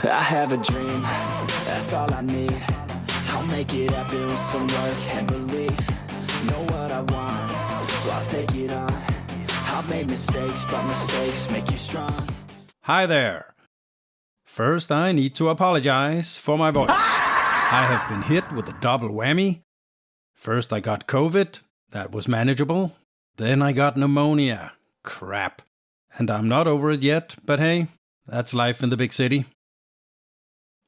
I have a dream, that's all I need. I'll make it happen with some work and belief. Know what I want, so I'll take it on. I'll make mistakes, but mistakes make you strong. Hi there. First, I need to apologize for my voice. I have been hit with a double whammy. First, I got COVID. That was manageable. Then I got pneumonia. Crap. And I'm not over it yet, but hey, that's life in the big city.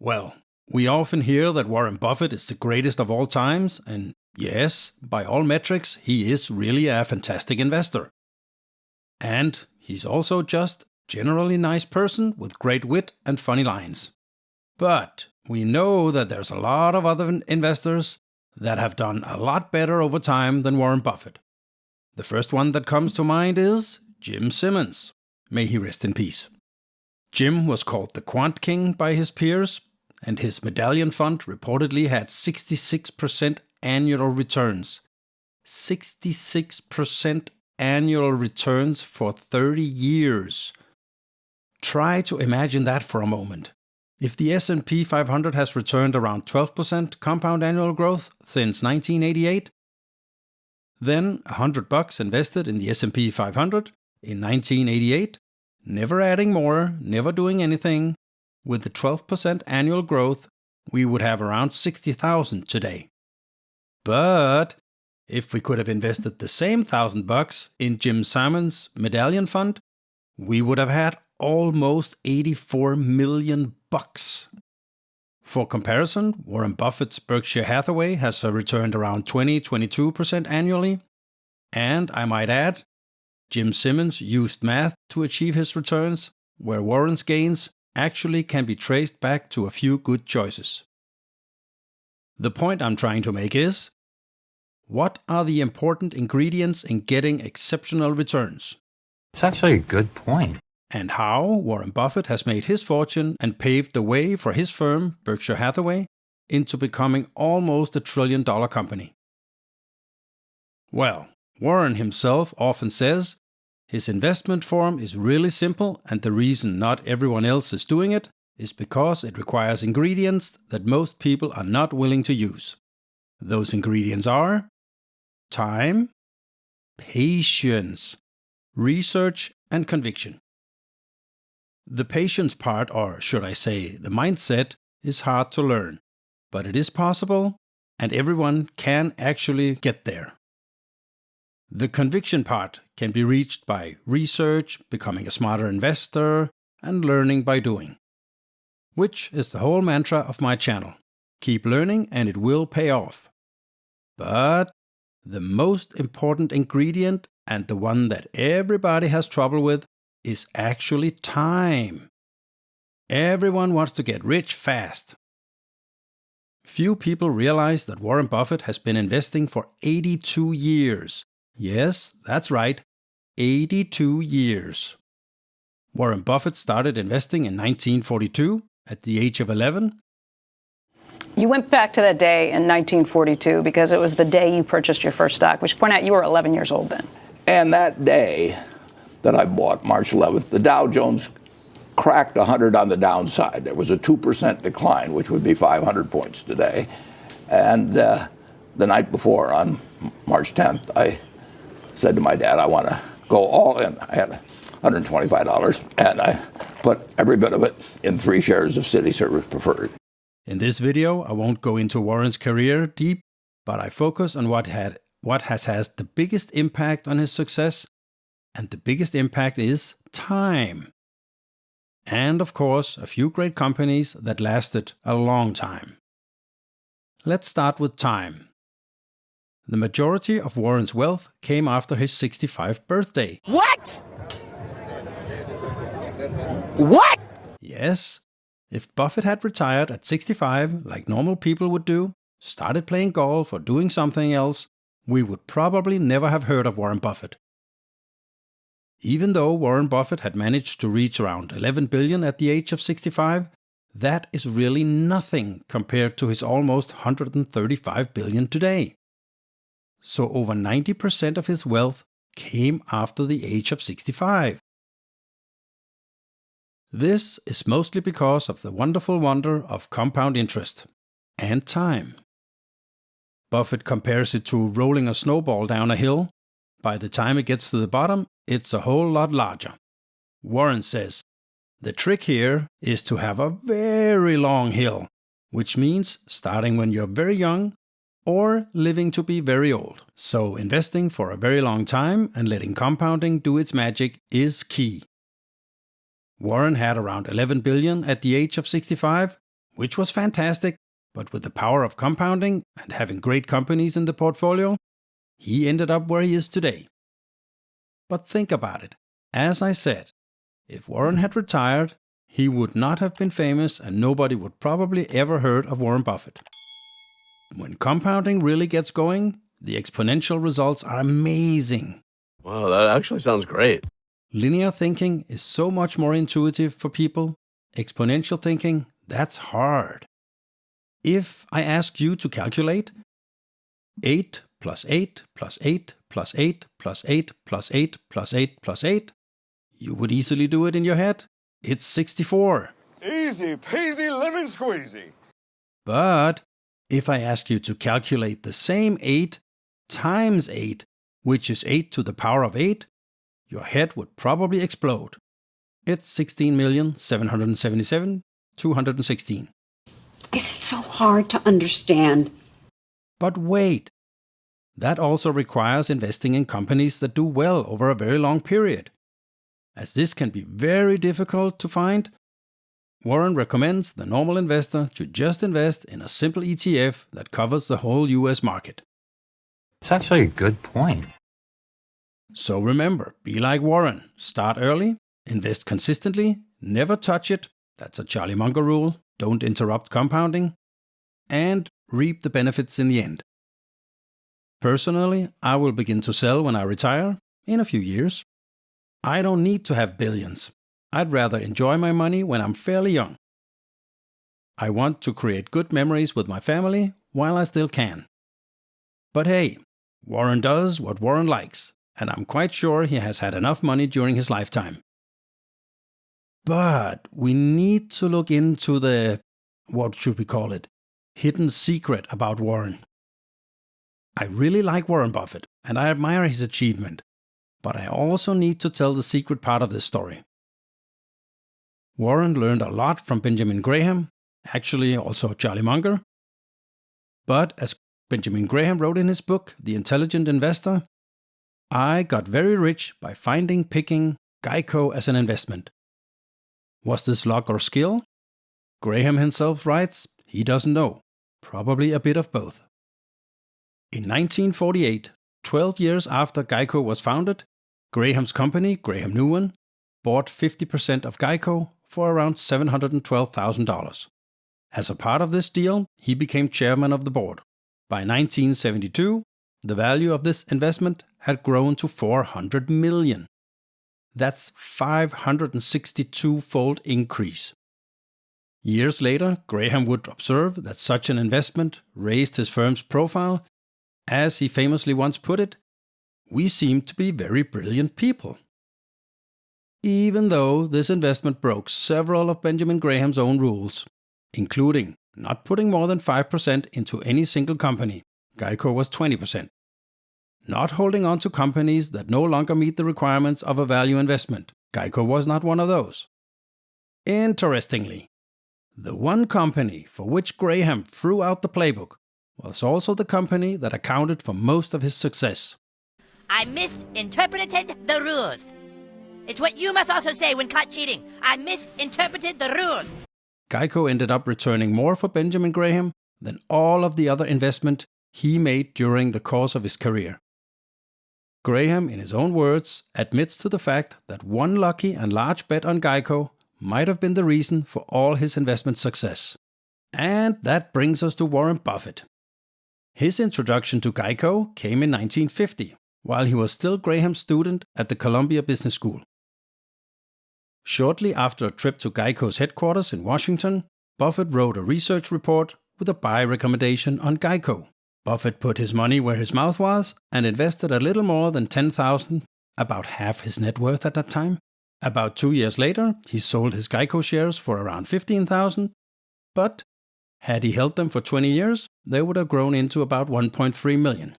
Well, we often hear that Warren Buffett is the greatest of all times, and yes, by all metrics, he is really a fantastic investor. And he's also just a generally nice person with great wit and funny lines. But we know that there's a lot of other investors that have done a lot better over time than Warren Buffett. The first one that comes to mind is Jim Simmons. May he rest in peace. Jim was called the Quant King by his peers, and his medallion fund reportedly had 66% annual returns. 66% annual returns for 30 years. Try to imagine that for a moment. If the S&P 500 has returned around 12% compound annual growth since 1988, then $100 invested in the S&P 500 in 1988, never adding more, never doing anything, with the 12% annual growth, we would have around 60,000 today. But if we could have invested the same $1,000 in Jim Simmons' medallion fund, we would have had almost $84 million. For comparison, Warren Buffett's Berkshire Hathaway has returned around 20-22% annually. And I might add, Jim Simmons used math to achieve his returns, where Warren's gains actually can be traced back to a few good choices. The point I'm trying to make is, what are the important ingredients in getting exceptional returns? It's actually a good point. And how Warren Buffett has made his fortune and paved the way for his firm, Berkshire Hathaway, into becoming almost a $1 trillion company. Well, Warren himself often says his investment form is really simple, and the reason not everyone else is doing it is because it requires ingredients that most people are not willing to use. Those ingredients are time, patience, research, and conviction. The patience part, or should I say the mindset, is hard to learn, but it is possible, and everyone can actually get there. The conviction part can be reached by research, becoming a smarter investor, and learning by doing. Which is the whole mantra of my channel. Keep learning and it will pay off. But the most important ingredient, and the one that everybody has trouble with, is actually time. Everyone wants to get rich fast. Few people realize that Warren Buffett has been investing for 82 years. Yes, that's right, 82 years. Warren Buffett started investing in 1942 at the age of 11. You went back to that day in 1942 because it was the day you purchased your first stock, which point out you were 11 years old then. And that day that I bought, March 11th, the Dow Jones cracked 100 on the downside. There was a 2% decline, which would be 500 points today. And the night before, on March 10th, I said to my dad, I want to go all in. I had $125, and I put every bit of it in 3 shares of City Service Preferred. In this video, I won't go into Warren's career deep, but I focus on what has had the biggest impact on his success, and the biggest impact is time. And of course, a few great companies that lasted a long time. Let's start with time. The majority of Warren's wealth came after his 65th birthday. What? What? Yes, if Buffett had retired at 65, like normal people would do, started playing golf or doing something else, we would probably never have heard of Warren Buffett. Even though Warren Buffett had managed to reach around $11 billion at the age of 65, that is really nothing compared to his almost $135 billion today. So over 90% of his wealth came after the age of 65. This is mostly because of the wonderful wonder of compound interest and time. Buffett compares it to rolling a snowball down a hill. By the time it gets to the bottom, it's a whole lot larger. Warren says, the trick here is to have a very long hill, which means starting when you're very young or living to be very old. So investing for a very long time and letting compounding do its magic is key. Warren had around 11 billion at the age of 65, which was fantastic, but with the power of compounding and having great companies in the portfolio, he ended up where he is today. But think about it. As I said, if Warren had retired, he would not have been famous and nobody would probably ever heard of Warren Buffett. When compounding really gets going, the exponential results are amazing. Wow, that actually sounds great. Linear thinking is so much more intuitive for people. Exponential thinking, that's hard. If I ask you to calculate 8 plus 8 plus 8 plus 8 plus 8 plus 8 plus 8 plus 8, you would easily do it in your head. It's 64. Easy peasy lemon squeezy. But if I ask you to calculate the same 8 times 8, which is 8 to the power of 8, your head would probably explode. It's 16,777,216. It's so hard to understand. But wait, that also requires investing in companies that do well over a very long period. As this can be very difficult to find, Warren recommends the normal investor to just invest in a simple ETF that covers the whole US market. It's actually a good point. So remember, be like Warren. Start early, invest consistently, never touch it. That's a Charlie Munger rule. Don't interrupt compounding. And reap the benefits in the end. Personally, I will begin to sell when I retire, in a few years. I don't need to have billions. I'd rather enjoy my money when I'm fairly young. I want to create good memories with my family while I still can. But hey, Warren does what Warren likes, and I'm quite sure he has had enough money during his lifetime. But we need to look into the, what should we call it, hidden secret about Warren. I really like Warren Buffett, and I admire his achievement. But I also need to tell the secret part of this story. Warren learned a lot from Benjamin Graham, actually also Charlie Munger. But as Benjamin Graham wrote in his book, The Intelligent Investor, I got very rich by picking GEICO as an investment. Was this luck or skill? Graham himself writes, he doesn't know. Probably a bit of both. In 1948, 12 years after GEICO was founded, Graham's company, Graham Newen, bought 50% of GEICO for around $712,000. As a part of this deal, he became chairman of the board. By 1972, the value of this investment had grown to $400 million. That's 562-fold increase. Years later, Graham would observe that such an investment raised his firm's profile. As he famously once put it, we seem to be very brilliant people. Even though this investment broke several of Benjamin Graham's own rules, including not putting more than 5% into any single company, GEICO was 20%, not holding on to companies that no longer meet the requirements of a value investment, GEICO was not one of those. Interestingly, the one company for which Graham threw out the playbook was also the company that accounted for most of his success. I misinterpreted the rules. It's what you must also say when caught cheating. I misinterpreted the rules. GEICO ended up returning more for Benjamin Graham than all of the other investment he made during the course of his career. Graham, in his own words, admits to the fact that one lucky and large bet on GEICO might have been the reason for all his investment success. And that brings us to Warren Buffett. His introduction to GEICO came in 1950, while he was still Graham's student at the Columbia Business School. Shortly after a trip to GEICO's headquarters in Washington, Buffett wrote a research report with a buy recommendation on GEICO. Buffett put his money where his mouth was and invested a little more than $10,000, about half his net worth at that time, About 2 years later, he sold his GEICO shares for around $15,000, but had he held them for 20 years, they would have grown into about $1.3 million.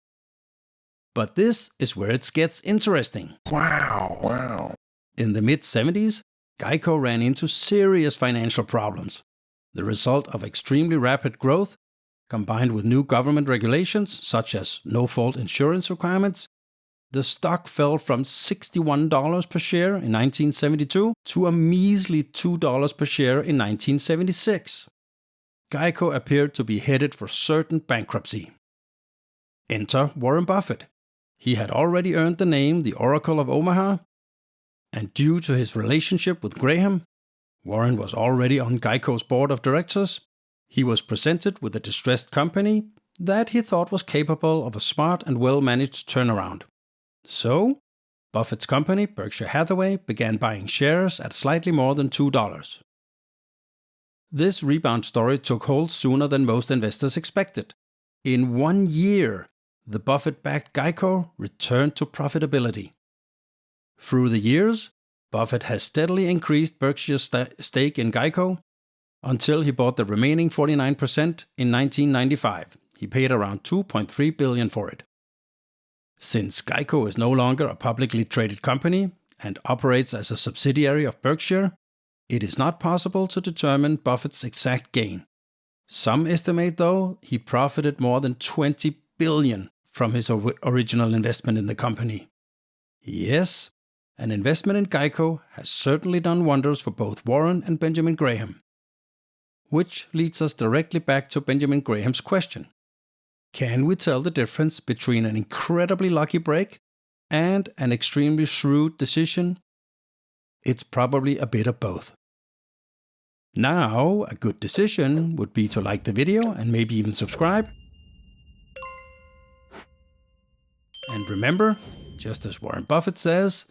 But this is where it gets interesting. Wow. In the mid-70s, GEICO ran into serious financial problems, the result of extremely rapid growth, combined with new government regulations such as no-fault insurance requirements. The stock fell from $61 per share in 1972 to a measly $2 per share in 1976. GEICO appeared to be headed for certain bankruptcy. Enter Warren Buffett. He had already earned the name the Oracle of Omaha, and due to his relationship with Graham, Warren was already on GEICO's board of directors. He was presented with a distressed company that he thought was capable of a smart and well-managed turnaround. So, Buffett's company, Berkshire Hathaway, began buying shares at slightly more than $2. This rebound story took hold sooner than most investors expected. In 1 year, the Buffett-backed GEICO returned to profitability. Through the years, Buffett has steadily increased Berkshire's stake in GEICO until he bought the remaining 49% in 1995. He paid around $2.3 billion for it. Since GEICO is no longer a publicly traded company and operates as a subsidiary of Berkshire, it is not possible to determine Buffett's exact gain. Some estimate, though, he profited more than $20 billion from his original investment in the company. Yes, an investment in GEICO has certainly done wonders for both Warren and Benjamin Graham. Which leads us directly back to Benjamin Graham's question. Can we tell the difference between an incredibly lucky break and an extremely shrewd decision? It's probably a bit of both. Now, a good decision would be to like the video and maybe even subscribe. And remember, just as Warren Buffett says,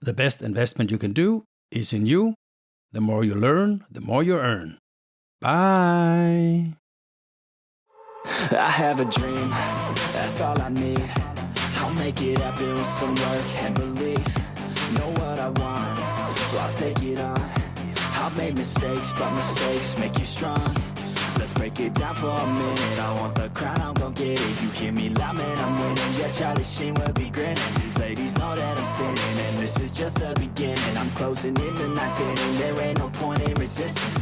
the best investment you can do is in you. The more you learn, the more you earn. Bye! I have a dream, that's all I need. I'll make it happen with some work and belief. Know what I want, so I'll take it on. I've made mistakes, but mistakes make you strong. Let's break it down for a minute. I want the crown, I'm gon' get it. You hear me loud, man, I'm winning. Yeah, Charlie Sheen will be grinning. These ladies know that I'm sinning, and this is just the beginning. I'm closing in the ninth inning, there ain't no point in resisting.